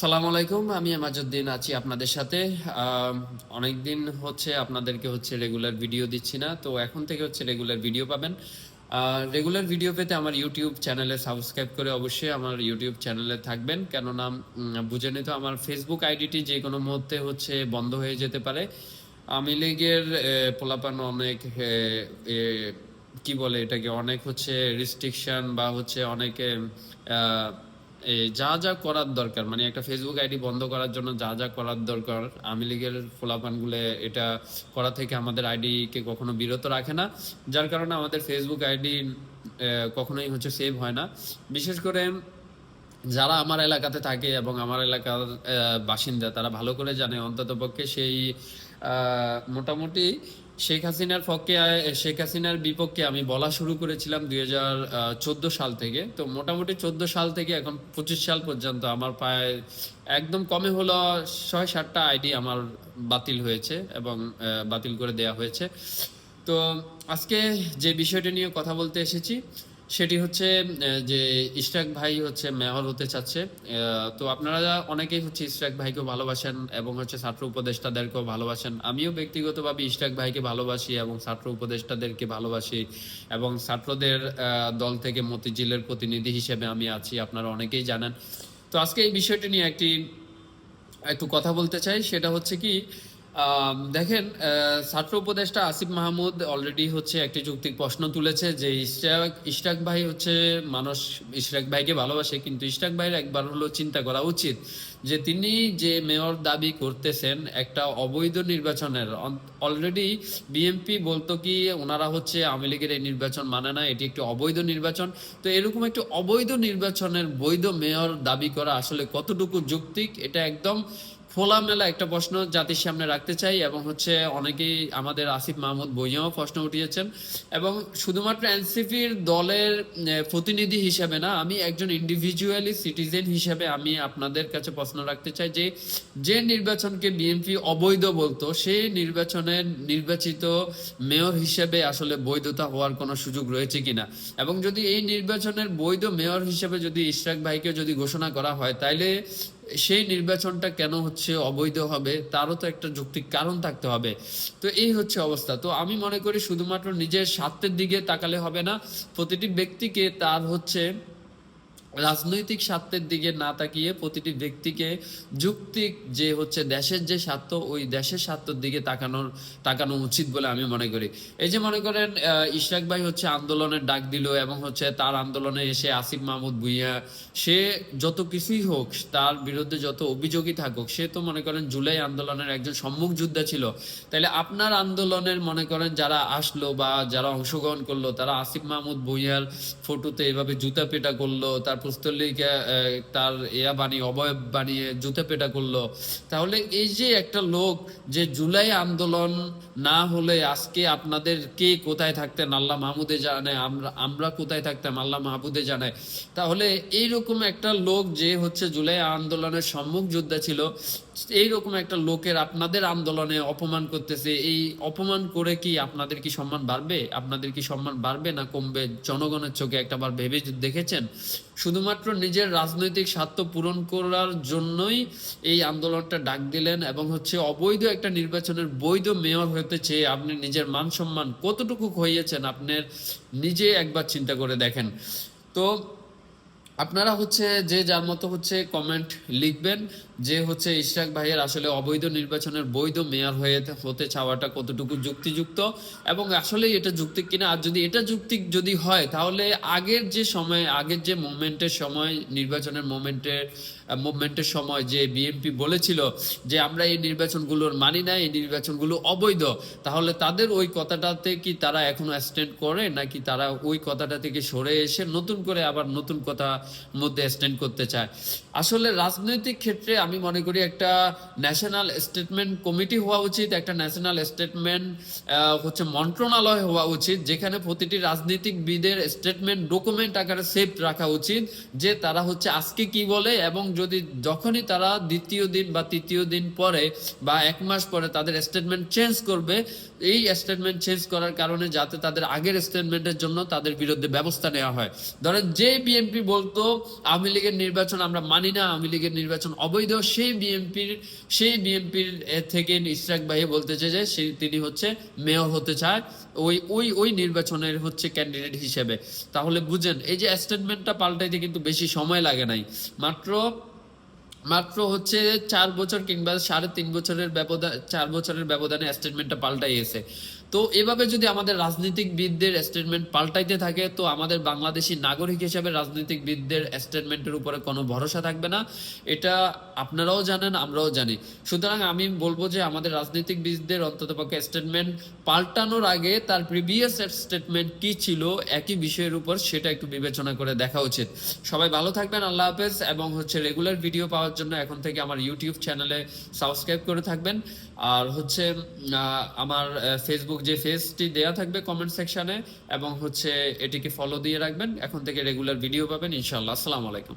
সালামু আলাইকুম। আমি এমাজউদ্দিন আছি আপনাদের সাথে। অনেকদিন হচ্ছে আপনাদেরকে রেগুলার ভিডিও দিচ্ছি না, তো এখন থেকে রেগুলার ভিডিও পাবেন। রেগুলার ভিডিও পেতে আমার ইউটিউব চ্যানেলে সাবস্ক্রাইব করে অবশ্যই আমার ইউটিউব চ্যানেলে থাকবেন, কেননা বুঝেনি তো আমার ফেসবুক আইডিটি যে কোনো মুহূর্তে বন্ধ হয়ে যেতে পারে। আওয়ামী লীগের পোলাপান অনেক কি বলে এটাকে, অনেক রিস্ট্রিকশন বা অনেকে যা যা করার দরকার, মানে একটা ফেসবুক আইডি বন্ধ করার জন্য যা যা করার দরকার, আওয়ামী লীগের ফোলাপানগুলো এটা করা থেকে আমাদের আইডিকে কখনো বিরত রাখে না, যার কারণে আমাদের ফেসবুক আইডি কখনোই সেভ হয় না। বিশেষ করে যারা আমার এলাকাতে থাকে এবং আমার এলাকার বাসিন্দা, তারা ভালো করে জানে অন্ততপক্ষে সেই মোটামুটি শেখ হাসিনার বিপক্ষে আমি বলা শুরু করেছিলাম 2014 সাল থেকে। তো মোটামুটি 14 সাল থেকে এখন 25 সাল পর্যন্ত আমার প্রায় একদম কমে হলো 6-7টা আইডি আমার বাতিল হয়েছে এবং বাতিল করে দেয়া হয়েছে। তো আজকে যে বিষয়টা নিয়ে কথা বলতে এসেছি সেটি যে ইশরাক ভাই মেয়র হতে চাচ্ছে। তো আপনারা অনেকেই ইশরাক ভাইকেও ভালোবাসেন এবং ছাত্র উপদেষ্টাদেরকেও ভালোবাসেন। আমিও ব্যক্তিগতভাবে ইশরাক ভাইকে ভালোবাসি এবং ছাত্র উপদেষ্টাদেরকে ভালোবাসি এবং ছাত্রদের দল থেকে মতিঝিলের প্রতিনিধি হিসেবে আমি আছি, আপনারা অনেকেই জানেন। তো আজকে এই বিষয়টি নিয়ে একটু কথা বলতে চাই। সেটা কি, দেখেন, ছাত্র উপদেষ্টা আসিফ মাহমুদ অলরেডি একটি যৌক্তিক প্রশ্ন তুলেছে যে ইশরাক ভাই মানুষ ইশরাক ভাইকে ভালোবাসে, কিন্তু ইশরাক ভাইয়ের একবার হলো চিন্তা করা উচিত যে তিনি যে মেয়র দাবি করতেছেন একটা অবৈধ নির্বাচনের। অলরেডি বিএনপি বলতো কি ওনারা আওয়ামী লীগের এই নির্বাচন মানে না, এটি একটি অবৈধ নির্বাচন। তো এরকম একটি অবৈধ নির্বাচনের বৈধ মেয়র দাবি করা আসলে কতটুকু যৌক্তিক, এটা একদম খোলামেলা একটা প্রশ্ন জাতির সামনে রাখতে চাই। এবং অনেকেই আমাদের আসিফ মাহমুদ ভুঁইয়াও প্রশ্ন উঠিয়েছেন, এবং শুধুমাত্র এনসিপির দলের প্রতিনিধি হিসেবে না, আমি একজন ইন্ডিভিজুয়ালি সিটিজেন হিসেবে আমি আপনাদের কাছে প্রশ্ন রাখতে চাই যে যে নির্বাচনকে বিএনপি অবৈধ বলতো, সেই নির্বাচনের নির্বাচিত মেয়র হিসেবে আসলে বৈধতা হওয়ার কোনো সুযোগ রয়েছে কিনা, এবং যদি এই নির্বাচনের বৈধ মেয়র হিসেবে যদি ইশরাক ভাইকে যদি ঘোষণা করা হয়, তাইলে সেই নির্বাচনটা কেন অবৈধ হবে, তারও তো একটা যৌক্তিক কারণ থাকতে হবে। তো এই অবস্থা। তো আমি মনে করি শুধুমাত্র নিজের স্বার্থের দিকে তাকালে হবে না, প্রতিটি ব্যক্তিকে তার রাজনৈতিক স্বার্থের দিকে না তাকিয়ে প্রতিটি ব্যক্তিকে যৌক্তিক যে দেশের যে স্বার্থ, ওই দেশের স্বার্থের দিকে তাকানো উচিত বলে আমি মনে করি। এই যে মনে করেন ইশরাক ভাই আন্দোলনের ডাক দিল এবং তার আন্দোলনে এসে আসিফ মাহমুদ ভুঁইয়া, সে যত কিছুই হোক, তার বিরুদ্ধে যত অভিযোগই থাকুক, সে তো মনে করেন জুলাই আন্দোলনের একজন সম্মুখ যোদ্ধা ছিল। তাইলে আপনার আন্দোলনের মনে করেন যারা আসলো বা যারা অংশগ্রহণ করলো, তারা আসিফ মাহমুদ ভুঁইয়ার ফটোতে এভাবে জুতা পেটা করলো, তার পুস্তলিকা তার বানিয়ে অবয়ব বানিয়ে জুতা পেটা করলো। তাহলে এই যে একটা লোক যে জুলাই আন্দোলন না হলে আজকে আপনাদের কে কোথায় থাকতেন আল্লাহ মাহমুদে জানে, আমরা কোথায় থাকতাম আল্লাহ মাহমুদে জানে। তাহলে এইরকম একটা লোক যে জুলাই আন্দোলনের সম্মুখ যোদ্ধা ছিল, এইরকম একটা লোকের আপনাদের আন্দোলনে অপমান করতেছে, এই অপমান করে কি আপনাদের কি সম্মান বাড়বে? আপনাদের কি সম্মান বাড়বে না কমবে? জনগণের চোখে একটাবার ভেবে দেখেছেন? শুধুমাত্র নিজের রাজনৈতিক স্বার্থ পূরণ করার জন্যই এই আন্দোলনটা ডাক দিলেন, এবং অবৈধ একটা নির্বাচনের বৈধ মেয়র হতে চেয়ে আপনি নিজের মান সম্মান কতটুকু খইয়েছেন আপনার নিজে একবার চিন্তা করে দেখেন। তো আপনারা যে যার মতো কমেন্ট লিখবেন যে ইশরাক ভাইয়ের আসলে অবৈধ নির্বাচনের বৈধ মেয়র হতে চাওয়াটা কতটুকু যুক্তিযুক্ত, এবং আসলে এটা যৌক্তিক কিনা। আর যদি এটা যৌক্তিক যদি হয়, তাহলে আগের যে মুভমেন্টের সময়, নির্বাচনের মুভমেন্টের সময় যে বিএনপি বলেছিল যে আমরা এই নির্বাচনগুলোর মানি না, এই নির্বাচনগুলো অবৈধ, তাহলে তাদের ওই কথাটাতে কি তারা এখনো স্ট্যান্ড করে, নাকি তারা ওই কথাটা থেকে সরে এসে নতুন করে আবার নতুন কথা মধ্যে স্ট্যান্ড করতে চায়? আসলে রাজনৈতিক ক্ষেত্রে আমি মনে করি একটা ন্যাশনাল স্টেটমেন্ট কমিটি হওয়া উচিত, একটা ন্যাশনাল স্টেটমেন্ট মন্ত্রণালয় হওয়া উচিত, যেখানে প্রতিটি রাজনীতিকবিদের স্টেটমেন্ট ডকুমেন্ট আকারে সেভ রাখা উচিত যে তারা আজকে কি বলে, এবং যখনই তারা দ্বিতীয় দিন বা তৃতীয় দিন পরে বা এক মাস পরে তাদের স্টেটমেন্ট চেঞ্জ করবে, এই স্টেটমেন্ট চেঞ্জ করার কারণে যাতে তাদের আগের স্টেটমেন্টের জন্য তাদের বিরুদ্ধে ব্যবস্থা নেওয়া হয়। ধরেন যে বিএনপি বলতো বলতো আওয়ামী লীগের নির্বাচন আমরা মানি না, আওয়ামী লীগের নির্বাচন অবৈধ, সেই বিএনপির থেকে ইশরাক ভাই বলতেছে যে তিনি হচ্ছে মেয়র হতে চায় ওই নির্বাচনের হচ্ছে ক্যান্ডিডেট হিসেবে। তাহলে বুঝেন এই যে স্টেটমেন্টটা পাল্টাইতে কিন্তু বেশি সময় লাগে নাই, মাত্র হচ্ছে 4 বছর কিংবা 3.5 বছরের ব্যবধান, 4 বছরের ব্যবধানে স্টেটমেন্টটা পাল্টাইছে। তো এভাবে যদি আমাদের রাজনীতিকবিদদের স্টেটমেন্ট পাল্টাইতে থাকে, তো আমাদের বাংলাদেশি নাগরিক হিসেবে রাজনীতিকবিদদের স্টেটমেন্টের উপরে কোনো ভরসা থাকবে না। এটা আপনারাও জানেন, আমরাও জানি। সুতরাং আমি বলবো যে আমাদের রাজনীতিকবিদদের অন্ততপক্ষে স্টেটমেন্ট পাল্টানোর আগে তার প্রিভিয়াস স্টেটমেন্ট কি ছিল একই বিষয়ের উপর, সেটা একটু বিবেচনা করে দেখা উচিত। সবাই ভালো থাকবেন, আল্লাহ হাফেজ। এবং হচ্ছে রেগুলার ভিডিও পাওয়ার জন্য এখন থেকে আমার ইউটিউব চ্যানেলে সাবস্ক্রাইব করে থাকবেন। আর হচ্ছে আমার ফেসবুক যে পেজটি দেয়া থাকবে কমেন্ট সেকশনে, এবং হচ্ছে এটিকে ফলো দিয়ে রাখবেন। এখন থেকে রেগুলার ভিডিও পাবেন ইনশাআল্লাহ। আসসালামু আলাইকুম।